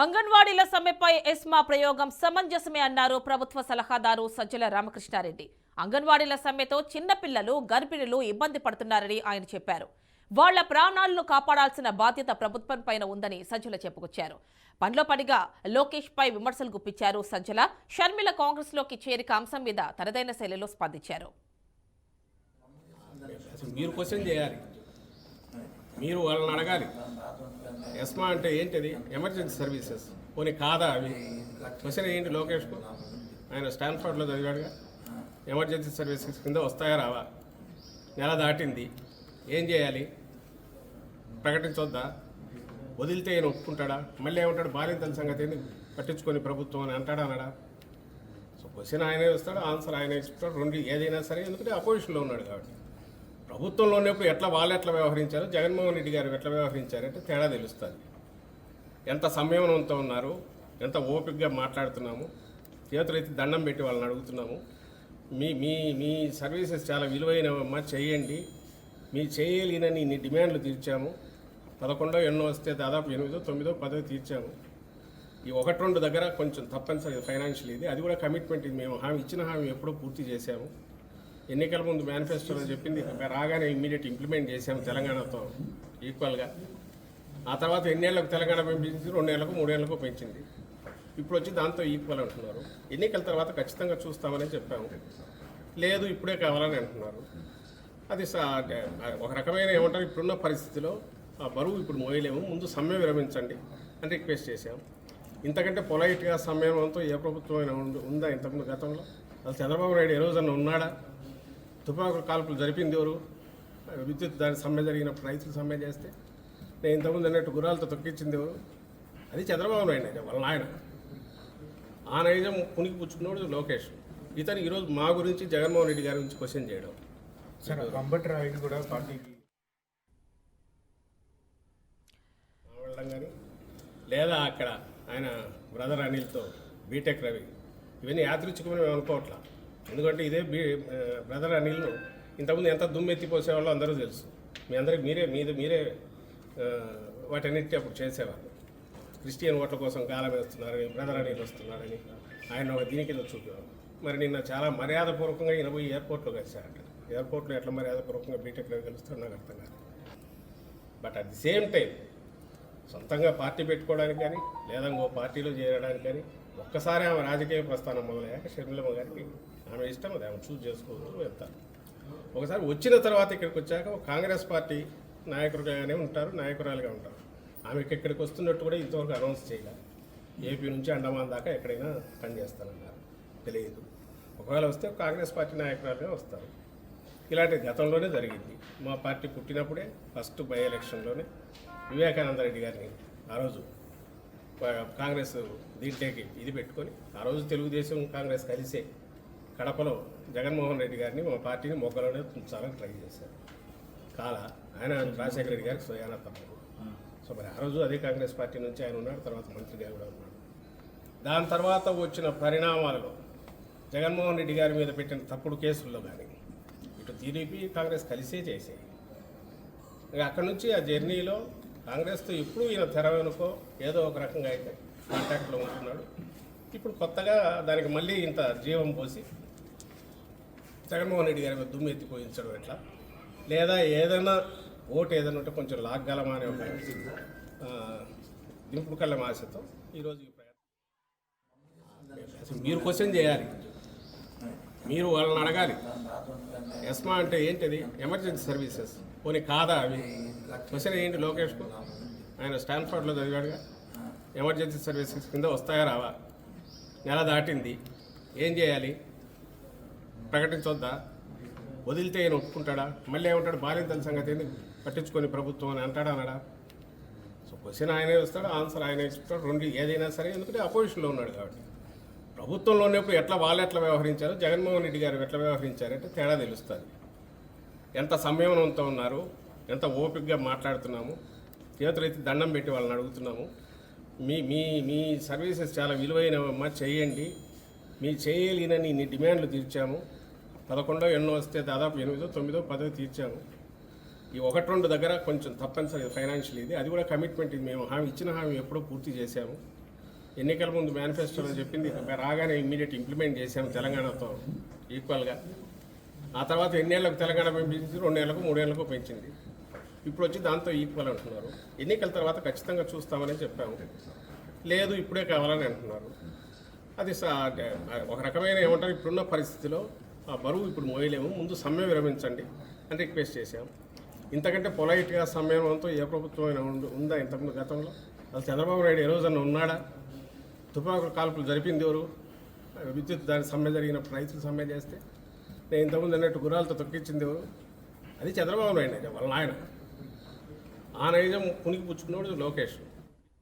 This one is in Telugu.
అంగన్వాడీల సమ్మెపై ఎస్మా ప్రయోగం సమంజసమే అన్నారు ప్రభుత్వ సలహాదారు సజ్జల రామకృష్ణారెడ్డి. అంగన్వాడీల సమ్మెతో చిన్నపిల్లలు, గర్భిణులు ఇబ్బంది పడుతున్నారని ఆయన చెప్పారు. వాళ్ల ప్రాణాలను కాపాడాల్సిన బాధ్యత ప్రభుత్వంపైన ఉందని సజ్జల చెప్పుకొచ్చారు. పనిలో పనిగా లోకేష్ పై విమర్శలు గుప్పించారు సజ్జల. షర్మిల కాంగ్రెస్ లోకి చేరిక అంశం మీద తనదైన శైలిలో స్పందించారు. మీరు క్వశ్చన్ చేయాలి, మీరు వాళ్ళని అడగాలి. ఎస్మా అంటే ఏంటిది? Emergency services. పోనీ కాదా అవి? క్వశ్చన్ ఏంటి లోకేష్కు? ఆయన స్టాన్ఫర్డ్లో చదివాడుగా. ఎమర్జెన్సీ సర్వీసెస్ కింద వస్తాయా రావా? నెల దాటింది, ఏం చేయాలి? ప్రకటించొద్దా? వదిలితే ఆయన ఒప్పుకుంటాడా? మళ్ళీ ఏమంటాడు? బాలింతల సంగతి పట్టించుకొని ప్రభుత్వం అని అంటాడా అనడా? సో క్వశ్చన్ ఆయనే వస్తాడు, ఆన్సర్ ఆయనే ఇస్తాడు. రెండు ఏదైనా సరే, ఎందుకంటే అపోజిషన్లో ఉన్నాడు కాబట్టి. ప్రభుత్వంలో ఉన్నప్పుడు వాళ్ళు ఎట్లా వ్యవహరించారు, జగన్మోహన్ రెడ్డి గారు ఎట్లా వ్యవహరించారంటే తేడా తెలుస్తుంది. ఎంత సంయమనంతో ఉన్నారు, ఎంత ఓపికగా మాట్లాడుతున్నాము, చేతులైతే దండం పెట్టి వాళ్ళని అడుగుతున్నాము. మీ మీ మీ సర్వీసెస్ చాలా విలువైనవమ్మా, చేయండి. మీ చేయలేనని ఇన్ని డిమాండ్లు తీర్చాము. 11 ఎన్నో వస్తే దాదాపు 8, 9, 10 తీర్చాము. ఈ 1-2 దగ్గర కొంచెం తప్పనిసరి ఫైనాన్షియల్ ఇది, అది కూడా కమిట్మెంట్. ఇది మేము ఇచ్చిన హామీ ఎప్పుడో పూర్తి చేశాము. ఎన్నికల ముందు మేనిఫెస్టోలో చెప్పింది రాగానే ఇమ్మీడియట్ ఇంప్లిమెంట్ చేశాము తెలంగాణతో ఈక్వల్గా. ఆ తర్వాత ఎన్నేళ్లకు తెలంగాణ పెంచింది, 2 ఏళ్లకు 3 ఏళ్లకు పెంచింది. ఇప్పుడు వచ్చి దాంతో ఈక్వల్ అంటున్నారు. ఎన్నికల తర్వాత ఖచ్చితంగా చూస్తామని చెప్పాము. లేదు ఇప్పుడే కావాలని అంటున్నారు. అది ఒక రకమైన ఏమంటారు, ఇప్పుడున్న పరిస్థితిలో ఆ బరువు ఇప్పుడు మోయలేము, ముందు సమ్మె విరమించండి అని రిక్వెస్ట్ చేశాము. ఇంతకంటే పొలైట్గా సమ్మెతో ఏ ప్రభుత్వం అయినా ఉందా ఇంతకుముందు గతంలో? అసలు చంద్రబాబు నాయుడు ఏ రోజన్నా ఉన్నాడా? తుపాకుల కాల్పులు జరిపింది ఎవరు? విద్యుత్ దాని సమ్మె జరిగినప్పుడు రైతులు సమ్మె చేస్తే నేను ఇంతకుముందు అన్నట్టు గుర్రాలతో తొక్కించింది ఎవరు? అది చంద్రబాబు నాయుడు వాళ్ళ ఆయన. ఆ నైజం పునికి పుచ్చుకున్నాడు లోకేష్. ఇతను ఈరోజు మా గురించి, జగన్మోహన్ రెడ్డి గారి గురించి క్వశ్చన్ చేయడం కూడా పార్టీకి వెళ్ళడం కానీ, లేదా అక్కడ ఆయన బ్రదర్ అనిల్తో బీటెక్ రవి, ఇవన్నీ యాదృచ్ఛికమైన అనుకోవట్లా. ఎందుకంటే ఇదే బ్రదర్ అనిల్ను ఇంతకుముందు ఎంత దుమ్మెత్తిపోసేవాళ్ళో అందరూ తెలుసు. మీ అందరికి మీరే వాటన్నిటి అప్పుడు చేసేవాళ్ళు. క్రిస్టియన్ ఓట్ల కోసం గాలం వేస్తున్నారని, బ్రదర్ అనిల్ వస్తున్నారని ఆయన ఒక దీని కింద చూపేవారు. మరి నిన్న చాలా మర్యాదపూర్వకంగా ఈయన పోయి ఎయిర్పోర్ట్లో కలిశారట. ఎయిర్పోర్ట్లో ఎట్లా మర్యాదపూర్వకంగా బీటెక్ రవి కలుస్తారో నాకు అర్థం కాదు. But at the same time సొంతంగా పార్టీ పెట్టుకోవడానికి కానీ, లేదా ఇంకో పార్టీలో చేరడానికి కానీ, ఒక్కసారి ఆమె రాజకీయ ప్రస్థానం మొదలయ్యాక షర్మిలమ్మ గారికి ఆమె ఇష్టం, అది ఆమె చూస్ చేసుకోవచ్చు, వెళ్తారు. ఒకసారి వచ్చిన తర్వాత ఇక్కడికి వచ్చాక కాంగ్రెస్ పార్టీ నాయకులుగానే ఉంటారు, నాయకురాలుగా ఉంటారు. ఆమెకి ఇక్కడికి వస్తున్నట్టు కూడా ఇంతవరకు అనౌన్స్ చేయలేదు. ఏపీ నుంచి అండమాన్ దాకా ఎక్కడైనా పనిచేస్తానన్నారు, తెలియదు. ఒకవేళ వస్తే కాంగ్రెస్ పార్టీ నాయకురాలుగా వస్తారు. ఇలాంటి గతంలోనే జరిగింది. మా పార్టీ పుట్టినప్పుడే ఫస్ట్ బై ఎలక్షన్లోనే వివేకానంద రెడ్డి గారిని ఆ రోజు కాంగ్రెస్ దీంట్లోకి ఇది పెట్టుకొని, ఆ రోజు తెలుగుదేశం కాంగ్రెస్ కలిసే కడపలో జగన్మోహన్ రెడ్డి గారిని మా పార్టీని మొగ్గలోనే ఉంచాలని ట్రై చేశారు. ఆయన రాజశేఖర రెడ్డి గారికి స్వయాన తప్పదు. సో మరి ఆ రోజు అదే కాంగ్రెస్ పార్టీ నుంచి ఆయన ఉన్నాడు, తర్వాత మంత్రిగా కూడా ఉన్నాడు. దాని తర్వాత వచ్చిన పరిణామాలలో జగన్మోహన్ రెడ్డి గారి మీద పెట్టిన తప్పుడు కేసుల్లో కానీ, ఇటు టీడీపీ కాంగ్రెస్ కలిసే చేసాయి. ఇక అక్కడి నుంచి ఆ జర్నీలో కాంగ్రెస్తో ఎప్పుడు ఈయన తెర వెనుకో ఏదో ఒక రకంగా అయితే కాంటాక్ట్లో ఉంటున్నాడు. ఇప్పుడు కొత్తగా దానికి మళ్ళీ ఇంత జీవం పోసి జగన్మోహన్ రెడ్డి గారి మీద దుమ్ము ఎత్తిపోయించడం ఎట్లా, లేదా ఏదైనా ఓటు ఏదైనా ఉంటే కొంచెం లాగ్గలమా అనే ఒక దింపుడు కళ్ళ ఆశతో ఈరోజు అసలు మీరు క్వశ్చన్ చేయాలి, మీరు వాళ్ళని అడగాలి. ఎస్మా అంటే ఏంటిది? Emergency services. పోనీ కాదా అవి? క్వశ్చన్ ఏంటి లోకేష్కు? ఆయన స్టాన్ఫర్డ్లో చదివాడుగా. ఎమర్జెన్సీ సర్వీసెస్ కింద వస్తాయా రావా? నెల దాటింది, ఏం చేయాలి? ప్రకటించొద్దా? వదిలితే ఆయన ఒప్పుకుంటాడా? మళ్ళీ ఏమంటాడు? బాలింతల సంగతి పట్టించుకొని ప్రభుత్వం అని అంటాడా అనడా? సో క్వశ్చన్ ఆయనే వస్తాడు, ఆన్సర్ ఆయనే ఇస్తాడు. రెండు ఏదైనా సరే, ఎందుకంటే అపోజిషన్లో ఉన్నాడు కాబట్టి. ప్రభుత్వంలో ఉన్నప్పుడు వాళ్ళు ఎట్లా వ్యవహరించారు, జగన్మోహన్ రెడ్డి గారు ఎట్లా వ్యవహరించారంటే తేడా తెలుస్తుంది. ఎంత సంయమనంతో ఉన్నారు, ఎంత ఓపికగా మాట్లాడుతున్నాము, చేతులైతే దండం పెట్టి వాళ్ళని అడుగుతున్నాము. మీ మీ మీ సర్వీసెస్ చాలా విలువైనవమ్మా, చేయండి. మీ చేయలేనని ఇన్ని డిమాండ్లు తీర్చాము. 11 ఎన్నో వస్తే దాదాపు 8, 9, 10 తీర్చాము. ఈ 1-2 దగ్గర కొంచెం తప్పనిసరి ఫైనాన్షియల్ ఇది, అది కూడా కమిట్మెంట్. ఇది మేము ఇచ్చిన హామీ ఎప్పుడో పూర్తి చేశాము. ఎన్నికల ముందు మేనిఫెస్టోలో చెప్పింది రాగానే ఇమ్మీడియట్ ఇంప్లిమెంట్ చేశాము తెలంగాణతో ఈక్వల్గా. ఆ తర్వాత ఎన్నేళ్లకు తెలంగాణ పెంచింది, 2 ఏళ్లకు 3 ఏళ్లకు పెంచింది. ఇప్పుడు వచ్చి దాంతో ఈక్వల్ అంటున్నారు. ఎన్నికల తర్వాత ఖచ్చితంగా చూస్తామని చెప్పాము. లేదు ఇప్పుడే కావాలని అంటున్నారు. అది ఒక రకమైన ఏమంటారు, ఇప్పుడున్న పరిస్థితిలో ఆ బరువు ఇప్పుడు మోయలేము, ముందు సమ్మె విరమించండి అని రిక్వెస్ట్ చేశాం. ఇంతకంటే పొలైట్గా సమ్మెతో ఏ ప్రభుత్వం ఉందా ఇంతకుముందు గతంలో? అసలు చంద్రబాబు నాయుడు ఏ రోజన్నా ఉన్నాడా? తుపాకుల కాల్పులు జరిపింది ఎవరు? విద్యుత్ దాని సమ్మె జరిగినప్పుడు రైతులు సమ్మె చేస్తే నేను ఇంతకుముందు అన్నట్టు గుర్రాలతో తొక్కించింది ఎవరు? అది చంద్రబాబు నాయుడు వాళ్ళ ఆయన. ఆ నైజం పుణికి పుచ్చుకున్నాడు లోకేష్.